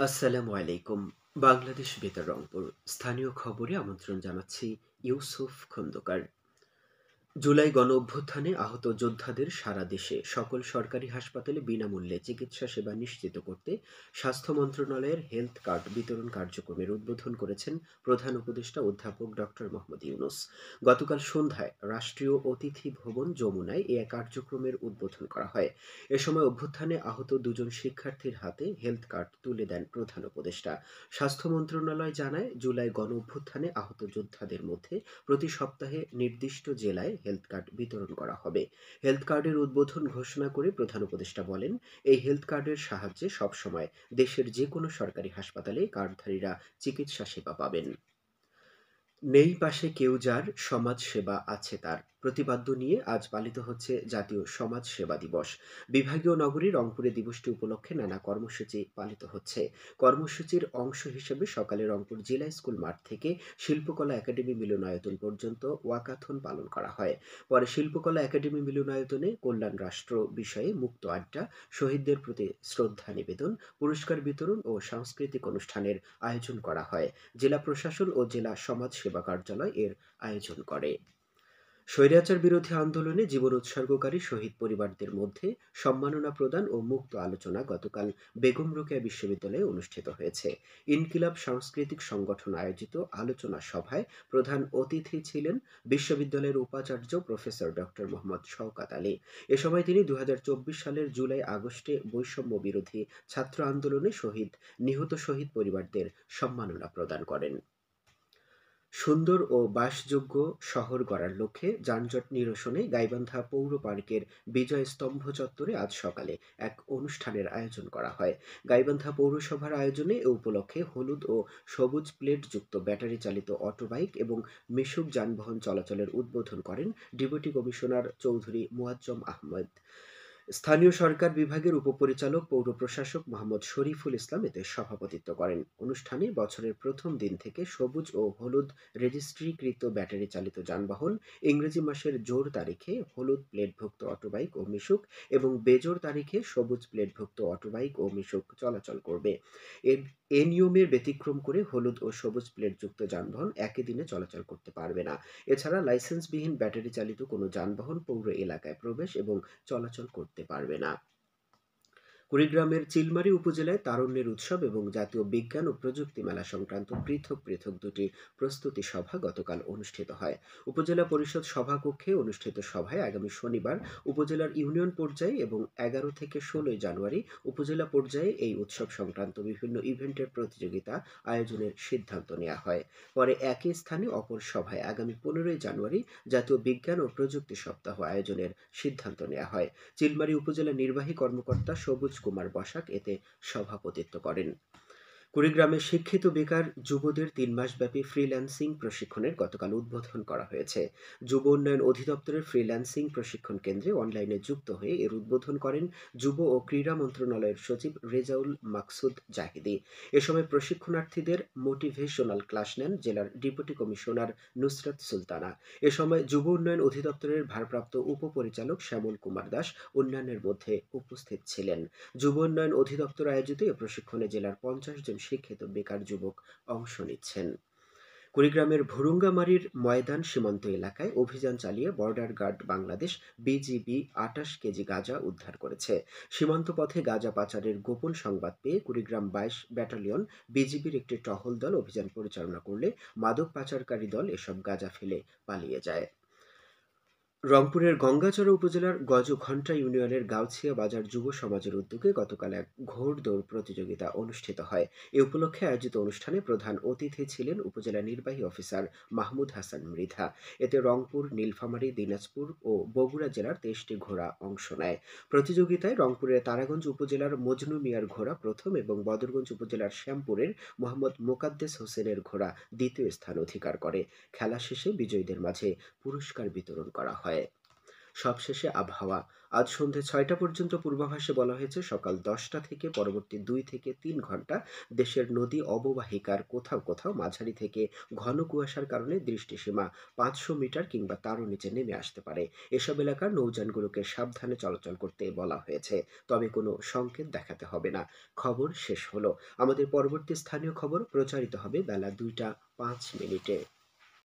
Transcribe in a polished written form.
আসসালামু আলাইকুম। বাংলাদেশ বেতার রংপুর। স্থানীয় খবরে আমন্ত্রণ জানাচ্ছি ইউসুফ খন্দকার। জুলাই গণঅভ্যুত্থানে আহত যোদ্ধাদের সারা দেশে সকল সরকারি হাসপাতালে বিনামূল্যে চিকিৎসা সেবা নিশ্চিত করতে স্বাস্থ্য মন্ত্রণালয়ের হেলথ কার্ড বিতরণ কার্যক্রমের উদ্বোধন করেছেন প্রধান উপদেষ্টা অধ্যাপক ডক্টর মোহাম্মদ ইউনূস। গতকাল সন্ধ্যায় রাষ্ট্রীয় অতিথি ভবন যমুনায় এ কার্যক্রমের উদ্বোধন করা হয়। এ সময় অভ্যুত্থানে আহত দুজন শিক্ষার্থীর হাতে হেলথ কার্ড তুলে দেন প্রধান উপদেষ্টা। স্বাস্থ্য মন্ত্রণালয় জানায়, জুলাই গণঅভ্যুত্থানে আহত যোদ্ধাদের মধ্যে প্রতি সপ্তাহে নির্দিষ্ট জেলায় হেলথ কার্ড বিতরণ করা হবে। হেলথ কার্ডের উদ্বোধন ঘোষণা করে প্রধান উপদেষ্টা বলেন, এই হেলথ কার্ডের সাহায্যে সবসময় দেশের যে কোনো সরকারি হাসপাতালে কার্ডধারীরা চিকিৎসা সেবা পাবেন। নেই পাশে কেউ যার সমাজ সেবা আছে তার প্রতিপাদ্য নিয়ে আজ পালিত হচ্ছে জাতীয় সমাজ সেবা দিবস। বিভাগীয় নগরী রংপুরে দিবসটি উপলক্ষে নানা কর্মসূচি পালিত হচ্ছে। কর্মসূচির অংশ হিসেবে সকালে রংপুর জেলা স্কুল মাঠ থেকে শিল্পকলা একাডেমি মিলনায়তন পর্যন্ত ওয়াকাথন পালন করা হয়। পরে শিল্পকলা একাডেমি মিলনায়তনে কল্যাণ রাষ্ট্র বিষয়ে মুক্ত আড্ডা, শহীদদের প্রতি শ্রদ্ধা নিবেদন, পুরস্কার বিতরণ ও সাংস্কৃতিক অনুষ্ঠানের আয়োজন করা হয়। জেলা প্রশাসন ও জেলা সমাজ সেবা কার্যালয় এর আয়োজন করে। স্বৈরাচার বিরোধী আন্দোলনে জীবন উৎসর্গকারী শহীদ পরিবারদের মধ্যে সম্মাননা প্রদান ও মুক্ত আলোচনা গতকাল বেগম রোকেয়া বিশ্ববিদ্যালয়ে অনুষ্ঠিত হয়েছে। ইনকিলাব সাংস্কৃতিক সংগঠন আয়োজিত আলোচনা সভায় প্রধান অতিথি ছিলেন বিশ্ববিদ্যালয়ের উপাচার্য প্রফেসর ডক্টর মোহাম্মদ শওকাত আলী। এ সময় তিনি ২০২৪ সালের জুলাই আগস্টে বৈষম্য বিরোধী ছাত্র আন্দোলনে নিহত শহীদ পরিবারদের সম্মাননা প্রদান করেন। সুন্দর ও বাসযোগ্য শহর গড়ার লক্ষ্যে যানজট নিরসনে গাইবান্ধা পৌর পার্কের বিজয় স্তম্ভ চত্বরে আজ সকালে এক অনুষ্ঠানের আয়োজন করা হয়। গাইবান্ধা পৌরসভার আয়োজনে এ উপলক্ষে হলুদ ও সবুজ প্লেট যুক্ত ব্যাটারি চালিত অটোবাইক এবং মিশুক যানবাহন চলাচলের উদ্বোধন করেন ডেপুটি কমিশনার চৌধুরী মুয়াজ্জম আহমেদ। স্থানীয় সরকার বিভাগের উপপরিচালক পৌর প্রশাসক মোহাম্মদ শরীফুল ইসলাম এতে সভাপতিত্ব করেন। অনুষ্ঠানে বছরের প্রথম দিন থেকে সবুজ ও হলুদ রেজিস্ট্রিকৃত ব্যাটারি চালিত যানবাহন, ইংরেজি মাসের জোড় তারিখে হলুদ প্লেটভুক্ত অটোবাইক ও মিশুক এবং বেজোড় তারিখে সবুজ প্লেটভুক্ত অটোবাইক ও মিশুক চলাচল করবে। এ নিয়মের ব্যতিক্রম করে হলুদ ও সবুজ প্লেটযুক্ত যানবাহন একই দিনে চলাচল করতে পারবে না। এছাড়া লাইসেন্সবিহীন ব্যাটারি চালিত কোনো যানবাহন পৌর এলাকায় প্রবেশ এবং চলাচল করতে পারবে না। কুড়িগ্রামের চিলমারী উপজেলায় তারুণ্যের উৎসব এবং জাতীয় বিজ্ঞান ও প্রযুক্তি মেলা সংক্রান্ত পৃথক পৃথক দুটি প্রস্তুতি সভা গতকাল অনুষ্ঠিত হয়। উপজেলা পরিষদ সভাকক্ষে অনুষ্ঠিত সভায় আগামী শনিবার উপজেলার ইউনিয়ন পর্যায়ে এবং ১১ থেকে ১৬ জানুয়ারি উপজেলা পর্যায়ে এই উৎসব সংক্রান্ত বিভিন্ন ইভেন্টের প্রতিযোগিতা আয়োজনের সিদ্ধান্ত নেওয়া হয়। পরে একই স্থানে অপর সভায় আগামী ১৫ জানুয়ারি জাতীয় বিজ্ঞান ও প্রযুক্তি সপ্তাহ আয়োজনের সিদ্ধান্ত নেওয়া হয়। চিলমারী উপজেলা নির্বাহী কর্মকর্তা সবুজ কুমার বসাক এতে সভাপতিত্ব করেন। কুড়িগ্রামে শিক্ষিত বেকার যুবদের ৩ মাসব্যাপী ফ্রিল্যান্সিং প্রশিক্ষণের গতকাল উদ্বোধন করা হয়েছে। যুব উন্নয়ন অধিদপ্তরের ফ্রিল্যান্সিং প্রশিক্ষণ কেন্দ্রে অনলাইনে যুক্ত হয়ে এর উদ্বোধন করেন যুব ও ক্রীড়া মন্ত্রণালয়ের সচিব রেজাউল মাকসুদ জাহিদি। এ সময় প্রশিক্ষণার্থীদের মোটিভেশনাল ক্লাস নেন জেলার ডেপুটি কমিশনার নুসরাত সুলতানা। এ সময় যুব উন্নয়ন অধিদপ্তরের ভারপ্রাপ্ত উপপরিচালক শ্যামল কুমার দাস অন্যান্যের মধ্যে উপস্থিত ছিলেন। যুব উন্নয়ন অধিদপ্তর আয়োজিত এ প্রশিক্ষণে জেলার ৫০ জন শিক্ষিত বেকার যুবক অংশ নিচ্ছেন। কুড়িগ্রামের ভুরুঙ্গামারীর ময়দান সীমান্ত এলাকায় অভিযান চালিয়ে border guard Bangladesh BGB ২৮ KG গাঁজা উদ্ধার করেছে। সীমান্ত পথে গাঁজা পাচারের গোপন সংবাদ পেয়ে কুড়িগ্রাম ২২ ব্যাটালিয়ন বিজিবির একটি টহল দল অভিযান পরিচালনা করলে মাদক পাচারকারী দল এসব গাঁজা ফেলে পালিয়ে যায়। রংপুরের গঙ্গাচড়া উপজেলার গজঘণ্টা ইউনিয়নের গাউছিয়া বাজার যুব সমাজের উদ্যোগে গতকাল এক ঘোড়দৌড় প্রতিযোগিতা অনুষ্ঠিত হয়। এ উপলক্ষে আয়োজিত অনুষ্ঠানে প্রধান অতিথি ছিলেন উপজেলা নির্বাহী অফিসার মাহমুদ হাসান মৃধা। এতে রংপুর, নীলফামারী, দিনাজপুর ও বগুড়া জেলার ২৩টি ঘোড়া অংশ নেয়। প্রতিযোগিতায় রংপুরের তারাগঞ্জ উপজেলার মজনু মিয়ার ঘোড়া প্রথম এবং বদরগঞ্জ উপজেলার শ্যামপুরের মোহাম্মদ মোকাদ্দেস হোসেনের ঘোড়া দ্বিতীয় স্থান অধিকার করে। খেলা শেষে বিজয়ীদের মাঝে পুরস্কার বিতরণ করা হয়। সবশেষে আবহাওয়া। আজ সন্ধ্যে ৬টা পর্যন্ত পূর্বাভাসে বলা হয়েছে সকাল ১০টা থেকে পরবর্তী ২ থেকে ৩ ঘন্টা দেশের নদী অববাহিকার কোথাও কোথাও মাঝারি থেকে ঘন কুয়াশার কারণে দৃষ্টিসীমা ৫০০ মিটার কিংবা তারও নিচে নেমে আসতে পারে। এসব এলাকার নৌযানগুলোকে সাবধানে চলাচল করতে বলা হয়েছে, তবে কোনো সংকেত দেখাতে হবে না। খবর শেষ হলো। আমাদের পরবর্তী স্থানীয় খবর প্রচারিত হবে বেলা ২টা ৫ মিনিটে।